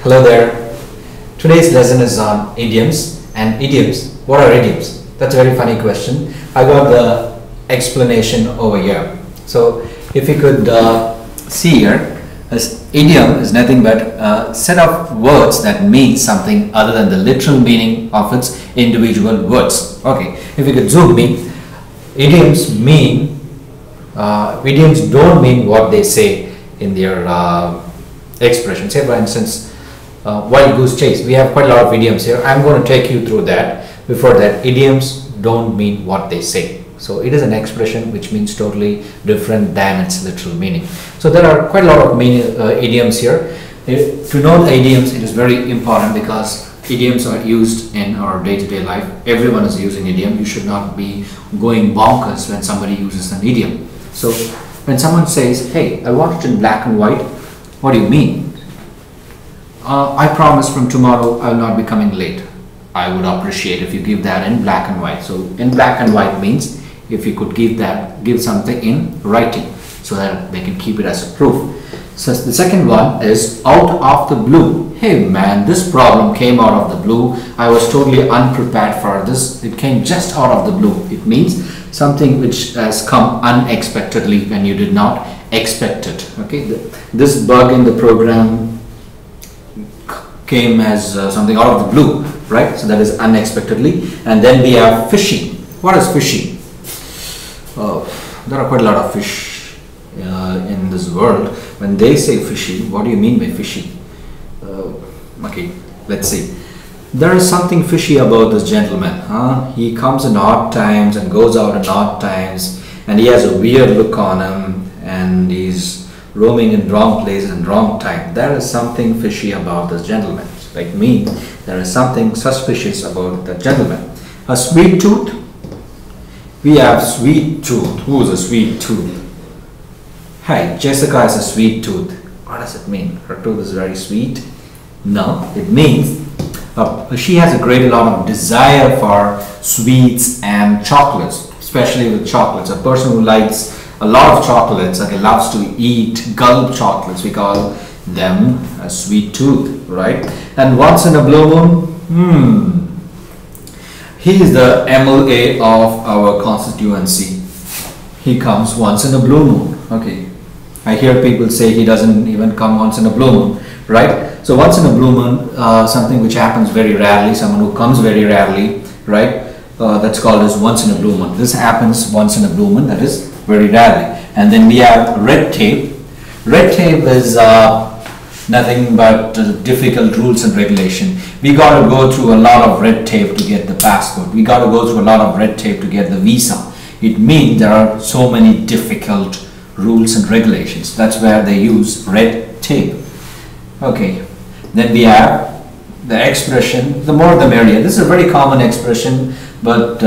Hello there. Today's lesson is on idioms and idioms. What are idioms? That's a very funny question. I got the explanation over here. So if you could see here, this idiom is nothing but a set of words that mean something other than the literal meaning of its individual words. Okay, if you could zoom me, idioms don't mean what they say in their expressions. Say for instance, wild goose chase. We have quite a lot of idioms here. I'm going to take you through that. Before that, idioms don't mean what they say. So it is an expression which means totally different than its literal meaning. So there are quite a lot of idioms here. To know the idioms, it is very important because idioms are used in our day-to-day life. Everyone is using idiom. You should not be going bonkers when somebody uses an idiom. So when someone says, "Hey, I want it in black and white," what do you mean? I promise from tomorrow I will not be coming late. I would appreciate if you give that in black and white. So in black and white means if you could give something in writing so that they can keep it as a proof. So the second one is out of the blue. Hey man, this problem came out of the blue. I was totally unprepared for this. It came just out of the blue. It means something which has come unexpectedly when you did not expect it. Okay, this bug in the program came as something out of the blue, right? So that is unexpectedly. And then we have fishy. What is fishy? There are quite a lot of fish in this world. When they say fishy, what do you mean by fishy? Okay, let's see. There is something fishy about this gentleman. He comes in odd times and goes out in odd times, and he has a weird look on him, and he's roaming in wrong places and wrong time. There is something fishy about this gentleman. Like me, there is something suspicious about the gentleman. A sweet tooth. We have sweet tooth. Who is a sweet tooth? Hey, Jessica has a sweet tooth. What does it mean? Her tooth is very sweet? No, it means she has a great lot of desire for sweets and chocolates, especially with chocolates. A person who likes a lot of chocolates, okay, loves to eat, gulp chocolates, we call them a sweet tooth, right? And once in a blue moon, he is the MLA of our constituency. He comes once in a blue moon. Okay, I hear people say he doesn't even come once in a blue moon, right? So once in a blue moon, something which happens very rarely, someone who comes very rarely, right? That's called as once in a blue moon. This happens once in a blue moon, that is very rarely. And then we have red tape. Red tape is nothing but difficult rules and regulation. We got to go through a lot of red tape to get the passport. We got to go through a lot of red tape to get the visa. It means there are so many difficult rules and regulations. That's where they use red tape. Okay, then we have the expression, the more the merrier. This is a very common expression, but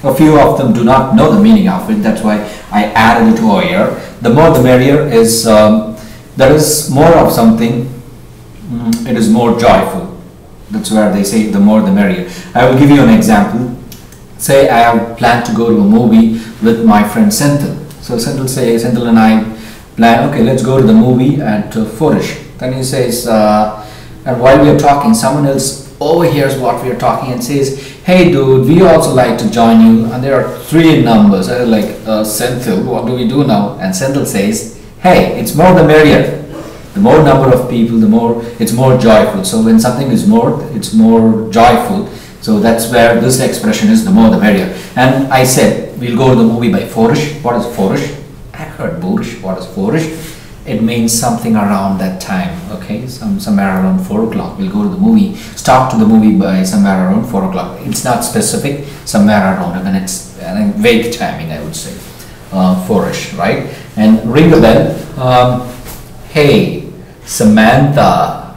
a few of them do not know the meaning of it. That's why I added it over here. The more the merrier is, there is more of something, it is more joyful. That's where they say the more the merrier. I will give you an example. Say I have planned to go to a movie with my friend Senthil. So Senthil and I plan, okay, let's go to the movie at 4ish. Then he says, and while we are talking, someone else overhears what we are talking and says, "Hey dude, we also like to join you." And there are 3 numbers. I like, Senthil, what do we do now? And Senthil says, "Hey, it's more the merrier." The more number of people, the more it's more joyful. So when something is more, it's more joyful. So that's where this expression is, the more the merrier. And I said, we'll go to the movie by 4ish. What is 4ish? I heard boorish. What is 4ish? It means something around that time. Okay, somewhere around 4 o'clock. We'll go to the movie, start to the movie by somewhere around 4 o'clock. It's not specific, somewhere around, and it's vague timing, I would say. 4ish, right? And ring a bell. Hey, Samantha.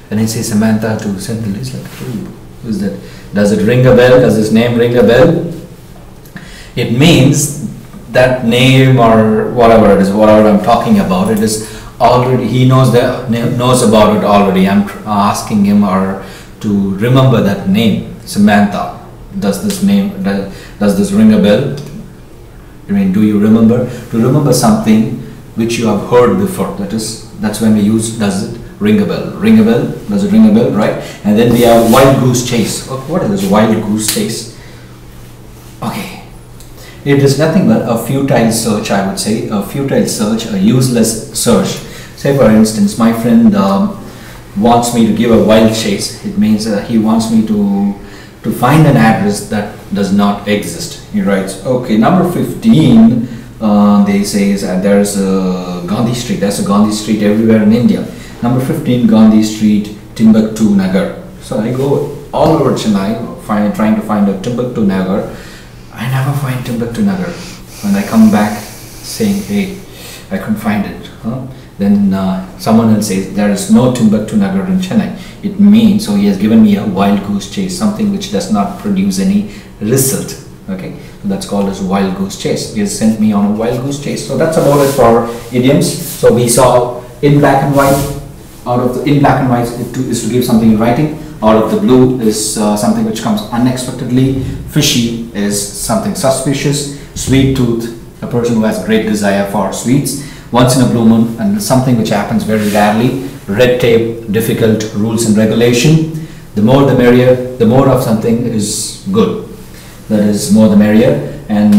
When I say Samantha to Senthil, it's like, who is that? Does it ring a bell? Does his name ring a bell? It means that name or whatever it is, whatever I'm talking about, it is already, he knows about it already. I'm asking him to remember that name, Samantha. Does this ring a bell? I mean, do you remember? To remember something which you have heard before, that is That's when we use does it ring a bell? Ring a bell? Does it ring a bell, right? And then we have wild goose chase. What is this wild goose chase? Okay. It is nothing but a futile search, I would say. A futile search, a useless search. Say for instance, my friend wants me to give a wild chase. It means he wants me to find an address that does not exist. He writes, okay, number 15, they say there's a Gandhi Street. There's a Gandhi Street everywhere in India. Number 15, Gandhi Street, Timbuktu Nagar. So I go all over Chennai, trying to find a Timbuktu Nagar. I never find Timbuktu Nagar. When I come back saying, hey, I couldn't find it. Then someone else says there is no Timbuktu Nagar in Chennai. It means, so he has given me a wild goose chase, something which does not produce any result. Okay, so that's called as wild goose chase. He has sent me on a wild goose chase. So that's about it for idioms. So we saw in black and white. Out of the in black and white is to give something in writing. Out of the blue is something which comes unexpectedly. Fishy is something suspicious. Sweet tooth, a person who has great desire for sweets. Once in a blue moon, and something which happens very rarely. Red tape, difficult rules and regulation. The more the merrier. The more of something is good. That is more the merrier. And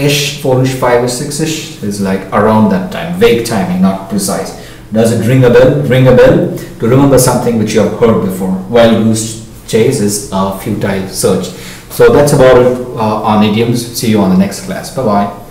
ish, 4ish, 5ish, 6ish is like around that time. Vague timing, not precise. Does it ring a bell? Ring a bell to remember something which you have heard before. Wild goose chase is a futile search. So that's about it on idioms. See you on the next class. Bye bye.